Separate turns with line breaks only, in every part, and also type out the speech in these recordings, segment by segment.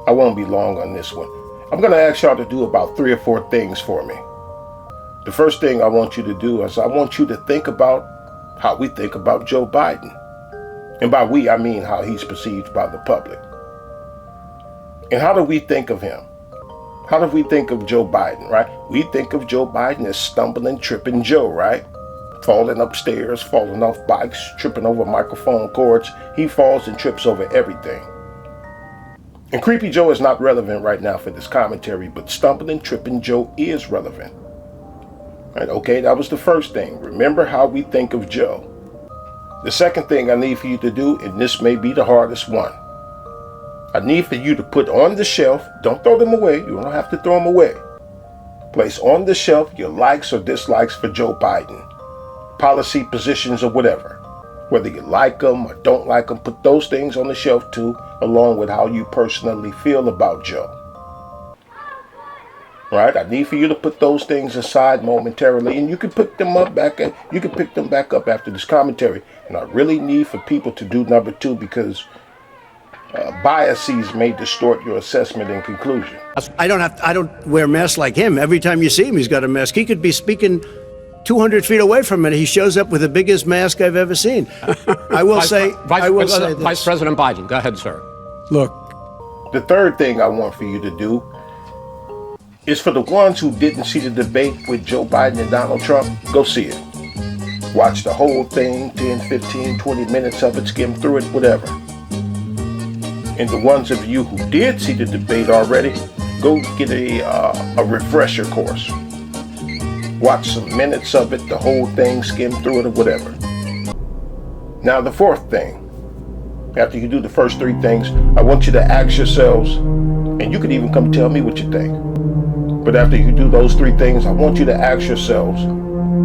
I won't be long on this one. I'm going to ask y'all to do about 3 or 4 things for me. The first thing I want you to do is I want you to think about how we think about Joe Biden. And by we, I mean how he's perceived by the public. And how do we think of him? How do we think of Joe Biden, right? We think of Joe Biden as stumbling, tripping Joe, right? Falling upstairs, falling off bikes, tripping over microphone cords. He falls and trips over everything. And Creepy Joe is not relevant right now for this commentary, but stumbling, tripping Joe is relevant. Right, okay, that was the first thing. Remember how we think of Joe. The second thing I need for you to do, and this may be the hardest one, I need for you to put on the shelf, don't throw them away, you don't have to throw them away. Place on the shelf your likes or dislikes for Joe Biden. Policy, positions, or whatever. Whether you like them or don't like them, put those things on the shelf too, along with how you personally feel about Joe. Right? I need for you to put those things aside momentarily, and you can pick them up you can pick them back up after this commentary. And I really need for people to do number 2 because biases may distort your assessment and conclusion.
I don't wear masks like him. Every time you see him, he's got a mask. He could be speaking 200 feet away from it. He shows up with the biggest mask I've ever seen. I will say this.
Vice President Biden, go ahead, sir.
Look,
the third thing I want for you to do is for the ones who didn't see the debate with Joe Biden and Donald Trump, go see it. Watch the whole thing, 10, 15, 20 minutes of it, skim through it, whatever. And the ones of you who did see the debate already, go get a refresher course. Watch some minutes of it, the whole thing, skim through it, or whatever. Now the fourth thing, after you do the first 3 things, I want you to ask yourselves, and you can even come tell me what you think. But after you do those 3 things, I want you to ask yourselves,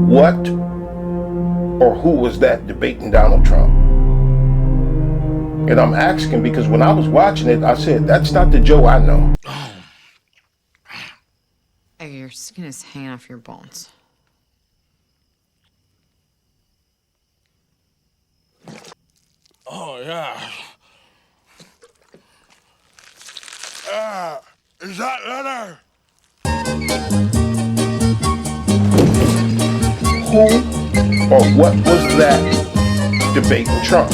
what or who was that debating Donald Trump? And I'm asking because when I was watching it, I said, that's not the Joe I know.
Oh, your skin is hanging off your bones.
Oh, yeah. Is that letter?
Who or what was that debating Trump?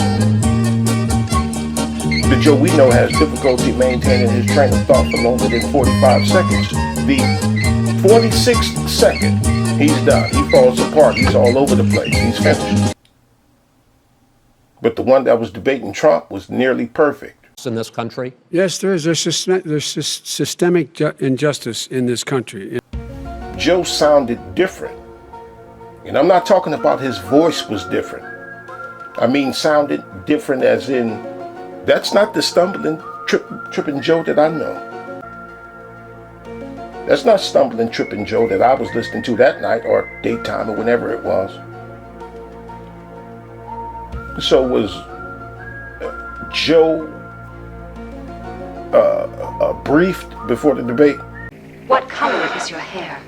The Joe we know has difficulty maintaining his train of thought for longer than 45 seconds. The 46th second, he's done. He falls apart. He's all over the place. He's finished. But the one that was debating Trump was nearly perfect.
In this country?
Yes, there is. There's systemic injustice in this country.
Joe sounded different. And I'm not talking about his voice was different. I mean sounded different as in, that's not the stumbling, tripping Joe that I know. That's not stumbling, tripping Joe that I was listening to that night or daytime or whenever it was. So was Joe briefed before the debate?
What color is your hair?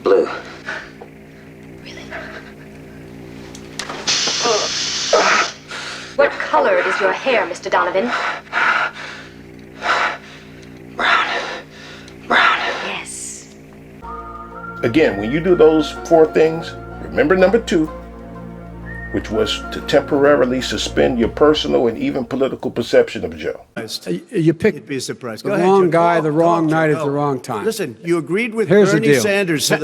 Blue.
Really? What color is your hair, Mr. Donovan?
Brown.
Yes.
Again, when you do those 4 things, remember number 2, which was to temporarily suspend your personal and even political perception of Joe.
You picked
You'd be surprised.
the
Go ahead,
wrong
Joe.
guy,
Go,
the wrong
talk,
night
Joe.
at the wrong time.
Listen, you agreed with
Here's the
Bernie
deal.
Sanders. So